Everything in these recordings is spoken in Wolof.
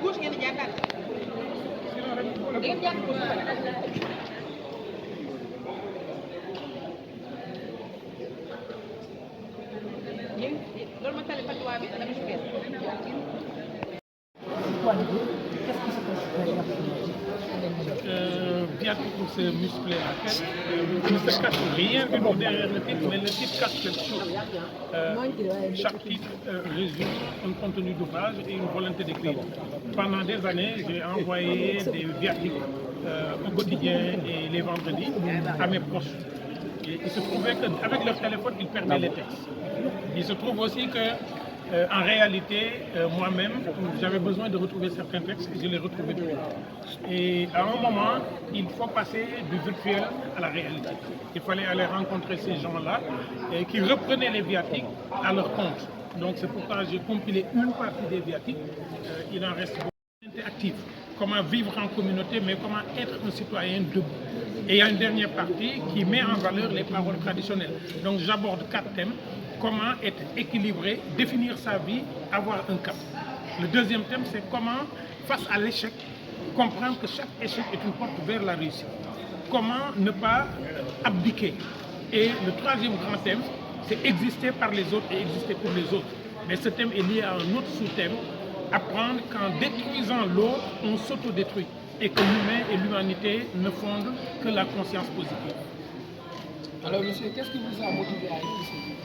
Gauche ngeen di jàkkaar. Ngeen jàkk loolu ma tali fatwa bi dama ci benn. Viatique pour se muscler la tête. Il ne se cache rien du tout derrière le titre, mais le titre cache quelque chose. Chaque titre résume un contenu d'ouvrage et une volonté d'écrire. Pendant des années, j'ai envoyé des viatiques au quotidien et les vendredis à mes proches. Et il se trouvait qu'avec leur téléphone, ils perdaient les textes. Il se trouve aussi que en réalité, moi-même, j'avais besoin de retrouver certains textes et je les retrouvais plus. Et à un moment, il faut passer du virtuel à la réalité. Il fallait aller rencontrer ces gens-là qui reprenaient les viatiques à leur compte. Donc c'est pourquoi j'ai compilé une partie des viatiques. Il en reste beaucoup actifs. Comment vivre en communauté, mais comment être un citoyen debout. Et il y a une dernière partie qui met en valeur les paroles traditionnelles. Donc j'aborde 4 thèmes. Comment être équilibré, définir sa vie, avoir un cap. Le deuxième thème, c'est comment, face à l'échec, comprendre que chaque échec est une porte vers la réussite. Comment ne pas abdiquer. Et le troisième grand thème, c'est exister par les autres et exister pour les autres. Mais ce thème est lié à un autre sous-thème, apprendre qu'en détruisant l'autre, on s'autodétruit. Et que l'humain et l'humanité ne fondent que la conscience positive. Alors monsieur, qu'est-ce qui vous a motivé à écrire ce livre?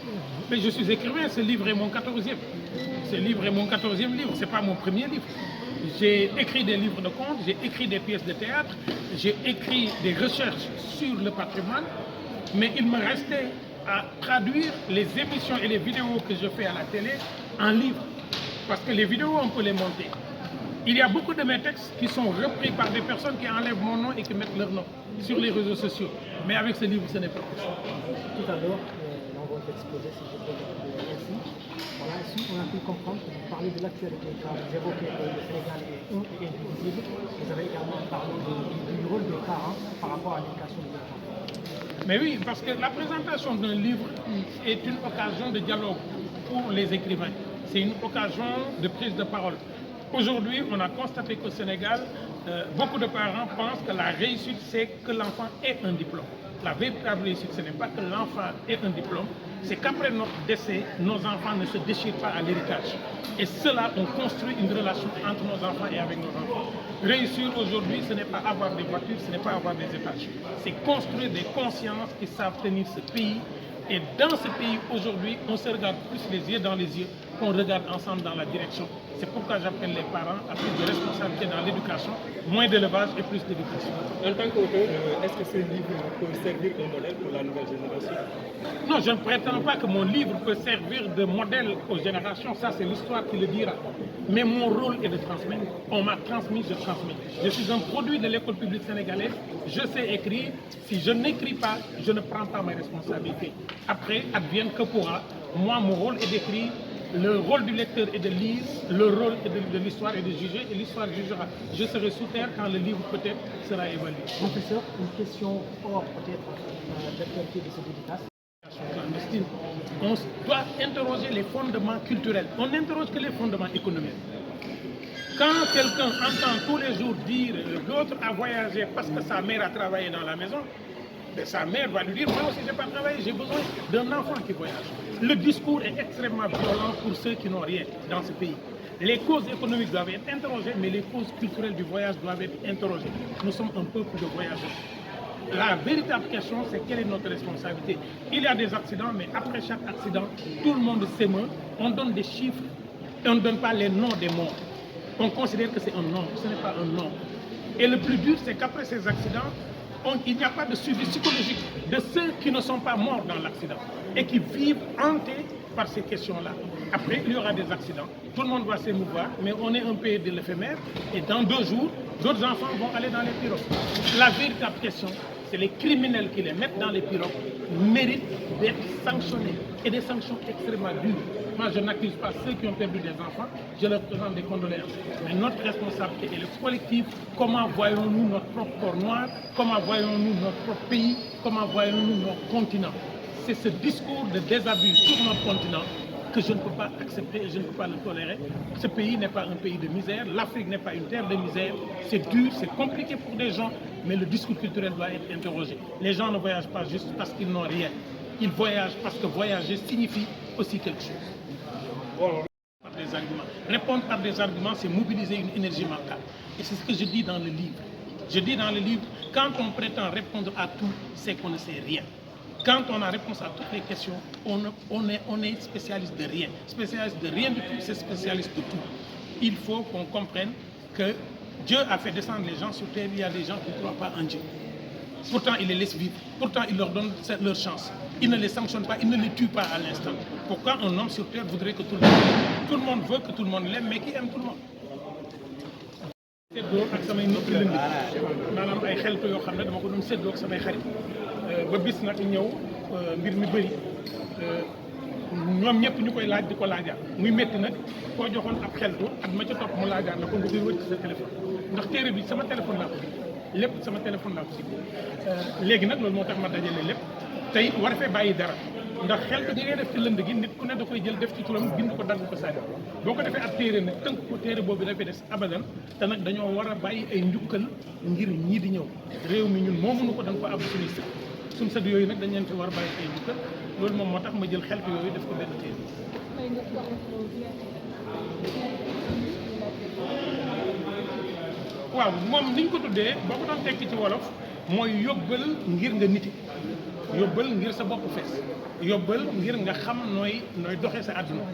Mais je suis écrivain, ce livre est mon 14e. Ce livre est mon 14e livre, ce n'est pas mon premier livre. J'ai écrit des livres de contes, j'ai écrit des pièces de théâtre, j'ai écrit des recherches sur le patrimoine, mais il me restait à traduire les émissions et les vidéos que je fais à la télé en livre. Parce que les vidéos, on peut les monter. Il y a beaucoup de mes textes qui sont repris par des personnes qui enlèvent mon nom et qui mettent leur nom sur les réseaux sociaux. Mais avec ce livre, ce n'est pas possible. Tout à l'heure, dans votre exposé, si je peux dire ainsi, voilà, ici, on a pu comprendre que vous parlez de l'actualité, car vous évoquez que le Sénégal est un et indivisible. Vous avez également parlé du rôle des parents par rapport à l'éducation des enfants. Mais oui, parce que la présentation d'un livre est une occasion de dialogue pour les écrivains. C'est une occasion de prise de parole. Aujourd'hui, on a constaté qu'au Sénégal, beaucoup de parents pensent que la réussite, c'est que l'enfant ait un diplôme. La véritable réussite, ce n'est pas que l'enfant ait un diplôme, c'est qu'après notre décès, nos enfants ne se déchirent pas à l'héritage. Et cela, on construit une relation entre nos enfants et avec nos enfants. Réussir aujourd'hui, ce n'est pas avoir des voitures, ce n'est pas avoir des étages. C'est construire des consciences qui savent tenir ce pays. Et dans ce pays, aujourd'hui, on se regarde plus les yeux dans les yeux qu'on regarde ensemble dans la direction. C'est pourquoi j'appelle les parents à plus de responsabilité dans l'éducation, moins d'élevage et plus d'éducation. En tant qu'auteur, est-ce que ce livre peut servir de modèle pour la nouvelle génération? Non, je ne prétends pas que mon livre peut servir de modèle aux générations, ça c'est l'histoire qui le dira. Mais mon rôle est de transmettre. On m'a transmis, je transmets. Je suis un produit de l'école publique sénégalaise, je sais écrire. Si je n'écris pas, je ne prends pas mes responsabilités. Après, advienne que pourra. Moi, mon rôle est d'écrire. Le rôle du lecteur est de lire, le rôle de l'histoire est de juger, et l'histoire jugera. Je serai sous terre quand le livre peut-être sera évalué. Professeur, une question hors peut-être d'actualité de ce dédicace. Clandestine. On doit interroger les fondements culturels. On n'interroge que les fondements économiques. Quand quelqu'un entend tous les jours dire l'autre a voyagé parce que sa mère a travaillé dans la maison, sa mère va lui dire, moi aussi je n'ai pas travaillé, j'ai besoin d'un enfant qui voyage. Le discours est extrêmement violent pour ceux qui n'ont rien dans ce pays. Les causes économiques doivent être interrogées, mais les causes culturelles du voyage doivent être interrogées. Nous sommes un peuple de voyageurs. La véritable question, c'est quelle est notre responsabilité. Il y a des accidents, mais après chaque accident, tout le monde s'émeut, on donne des chiffres, et on ne donne pas les noms des morts. On considère que c'est un nombre, ce n'est pas un nombre. Et le plus dur, c'est qu'après ces accidents, il n'y a pas de suivi psychologique de ceux qui ne sont pas morts dans l'accident et qui vivent hantés par ces questions-là. Après, il y aura des accidents, tout le monde va s'émouvoir, mais on est un pays de l'éphémère et dans 2 jours, d'autres enfants vont aller dans les pirogues. La véritable question, c'est les criminels qui les mettent dans les pirogues, méritent d'être sanctionnés et des sanctions extrêmement dures. Moi, je n'accuse pas ceux qui ont perdu des enfants, je leur présente des condoléances. Mais notre responsabilité est le collectif. Comment voyons-nous notre propre corps noir? Comment voyons-nous notre propre pays? Comment voyons-nous notre continent? C'est ce discours de désabus sur notre continent que je ne peux pas accepter et je ne peux pas le tolérer. Ce pays n'est pas un pays de misère, l'Afrique n'est pas une terre de misère, c'est dur, c'est compliqué pour des gens, mais le discours culturel doit être interrogé. Les gens ne voyagent pas juste parce qu'ils n'ont rien, ils voyagent parce que voyager signifie aussi quelque chose. Par des arguments. Répondre par des arguments, c'est mobiliser une énergie mentale. Et c'est ce que je dis dans le livre. Je dis dans le livre, quand on prétend répondre à tout, c'est qu'on ne sait rien. Quand on a réponse à toutes les questions, on est spécialiste de rien. Spécialiste de rien du tout, c'est spécialiste de tout. Il faut qu'on comprenne que Dieu a fait descendre les gens sur terre. Il y a des gens qui ne croient pas en Dieu. Pourtant, il les laisse vivre. Pourtant, il leur donne leur chance. Il ne les sanctionne pas, il ne les tue pas à l'instant. Pourquoi un homme sur terre voudrait que tout le monde l'aime? Tout le monde veut que tout le monde l'aime, mais qui aime tout le monde? séddoo ak samay noppi lënd maanaam ay xeltu yoo xam ne dama ko doon séddoo ak samay xarit ba bis nag ñëw mbir mi bëri ñoom ñëpp ñu koy laaj di ko laajaat muy métti nag koo joxoon ab xeltu ak ma ca topp mu laajaat na ko nga koy wër ci sa téléphone ndax téere bi sama téléphone laa ko bi lépp sama téléphone laa ko si léegi nag loolu moo tax ma dajale lépp tey war fee bàyyi dara ndax xeltu gi ngay def ci lënd gi nit ku ne da koy jël def ci turam bind ko dagg ko sànni boo ko defee ab téere nag tënk ko téere boobu dafay des abadan te nag dañoo war a bàyyi ay njukkal ngir ñii di ñëw réew mi ñun moomuñu ko da nga ko ab suñuy sët suñu sët yooyu nag dañ leen fi war a bàyyi ay njukkal loolu moom moo tax ma jël xeltu yooyu def ko benn téere. waaw moom niñ ko tuddee boo ko doon tekki ci wolof mooy yóbbal ngir nga niti yóbbal ngir sa bopp fees yóbbal ngir nga xam nooy doxee sa àdduna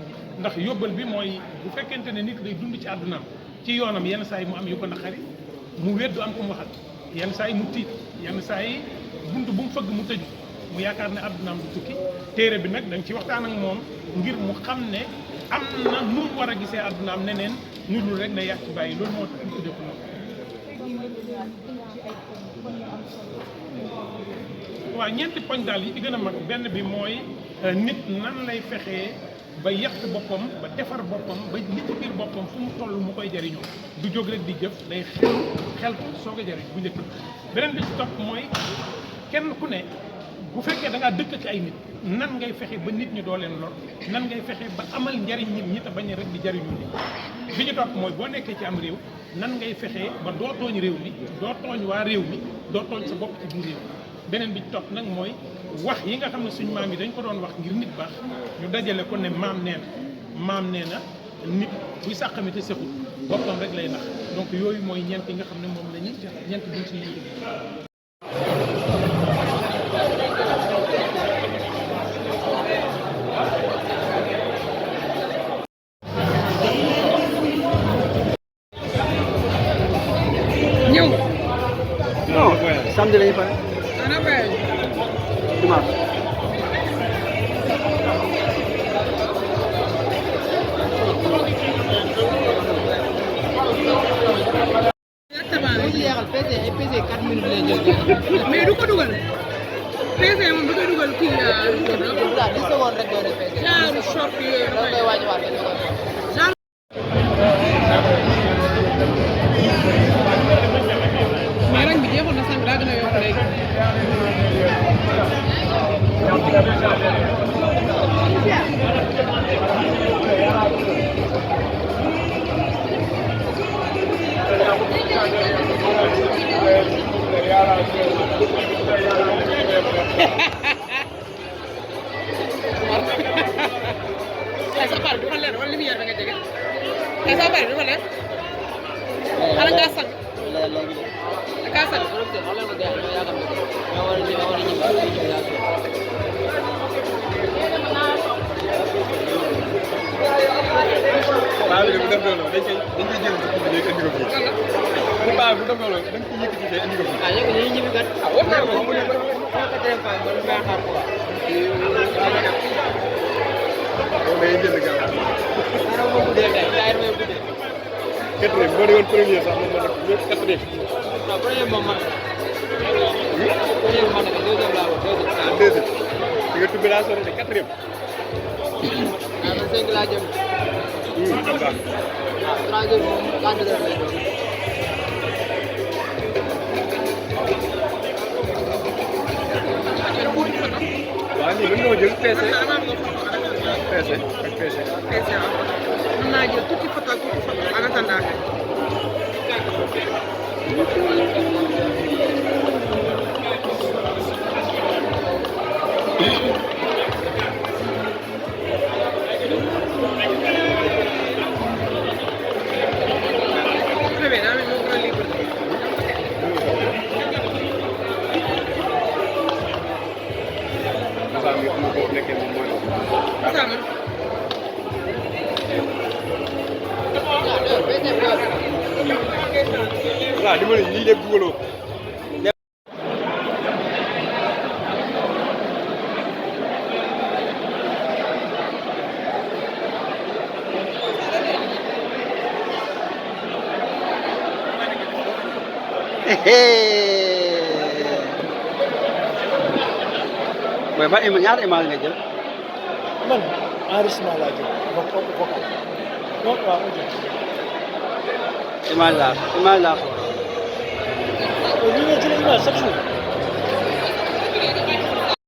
ndax yóbbal bi mooy bu fekkente ne nit day dund ci àddunaam ci yoonam yenn saa yi mu am yu ko naqari mu wéddu am ko mu waxal yenn saa yi mu tiit yenn saa yi bunt bu mu fëgg mu tëju mu yaakaar ne àddunaam du tukki téere bi nag dañ ci waxtaan ak moom ngir mu xam ne am na nu mu war a gisee àddunaam neneen ñu dul rek ne yàq ci bàyyi loolu moo tax ñu tuddee ko noonu. waaw ñeenti poñ daal yi ci gën a mag benn bi mooy nit nan lay fexee ba yàq boppam ba defar boppam ba nit ci biir boppam fu mu toll mu koy jariñoo du jóg rek di jëf day xel soog a jariñ bu njëkk beneen bi ci topp mooy kenn ku ne bu fekkee da ngaa dëkk ci ay nit nan ngay fexe ba nit ñi doo leen lor nan ngay fexe ba amal njariñ nit ñi te bañ rek di jariñu nit bi ñu topp mooy boo nekkee ci am réew nan ngay fexe ba doo tooñ réew mi doo tooñ waa réew mi doo tooñ sa bopp ci biir réew beneen bi ci topp nag mooy wax yi nga xam ne suñu maam yi dañ ko doon wax ngir nit baax ñu dajale ko ne maam nee na nit buy sàqami te sexut boppam rek lay nax donc yooyu mooy ñeent yi nga xam ne moom la ñuy ñeent duñ si ñëw non samedi lañu pare ana bay dimanche mais du ko dugal PC moom du ko dugal kii genre short yooyu mais rang bi jeexoon na sànq daa gën a yokk léegi ay sa pare du ma leer wala lumière bi nga jege ay sa pare du ma leer xala ngaa sang da ngaa sang waaw léegi bu def loolu dañ koy jël léegi indi ko fii. bu baax bu def loolu da nga koy yëkkati fee indi ko fii. ah léegi dañuy ñibbi kat ah war naa ko mu ne ko. day jënd gaaw. quatrième boo demoon premier sax moom la nekk quatrième. non premier moom man Ah, deuxième. Di nga tudd laa sori de quatrième. cinq laa jëm. D'accord. Troisième moom 4 heures lay doon. waaw nii mën nga jël PC. PC ak PC. PC mën naa jël tuuti photo en attendant. Très bien, daa mel ni moo gën a libre. Moussa mi xam nga boo nekkee moom mooy loolu. Moussa moom. voilà dama ne lii lépp dugaloo. mooy ba ñaata image nga jël. man enregistrement laa jël vocal non waaw audio. image laa xool. ñu ngi jël image chaque jour.